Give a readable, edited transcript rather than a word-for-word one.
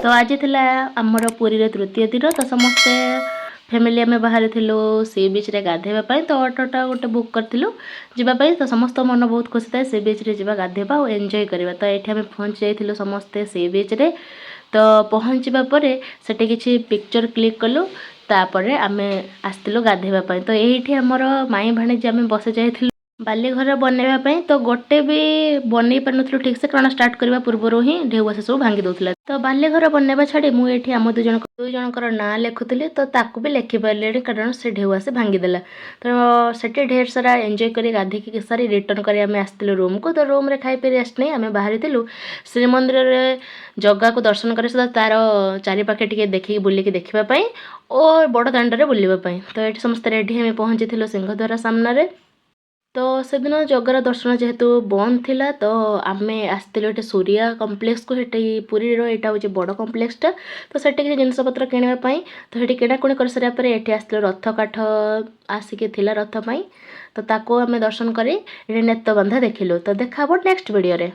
तो आज थिला आमर पुरी रे तृतीय दिन तो समस्ते फैमिली आम बाहर थिलु सी बीच रे गाधेबा तो ऑटोटा गोटे बुक करथिलु जीवाई तो समस्त मन बहुत खुशी थाए सी बीच रे जीवा गाधेबा और एंजॉय करबा। तो ये आम पहुँच जाइलु समस्ते सी बीच रे। तो पहुँचवा पर सेठी किछि पिक्चर क्लिक कलु तापर आम आसलु गाधेबा। तो ये आमर माई भाणीजी आम बस जाइलु बाली घर बनवाई तो गोटे भी बनई पार नु ठीक से कारण स्टार्ट करने पूर्व ही ढेउआ से सब भांगी दौला। तो बाली घर बनवा छाड़ी मुझे आम दुई जनकर ना लिखुली तो ताकू भी लिखिपारे कारण से ढेउआ से भांगीदेला। तो सेठी ढेर सारा एंजॉय कर गाधिकी सारी रिटर्न कर आसलु रूम को। तो रूम रे खाई पी आसनी आम बाहरी श्रीमंदिर रे जगह को दर्शन कर तार चारिपाखे टे देखिए बुलिकी देखापी और बड़ दाण्ड बुलवाई। तो ये समस्त रेडी आम पहुँची सिंहद्वार सामने। तो से दिन जगार दर्शन जेहेतु बंद थिला तो आम आसलु ये सूर्या कम्प्लेक्स को पुरी यहाँ हूँ बड़ कम्प्लेक्सटा। तो से जिनपतर किणापी तो ये किणाकुणी कर सारापर ये आसलु रथ काठ आसिक रथ पाई। तो ताको आम दर्शन कर नेत बंधा देखिलु। तो देखा नेक्स्ट वीडियो रे।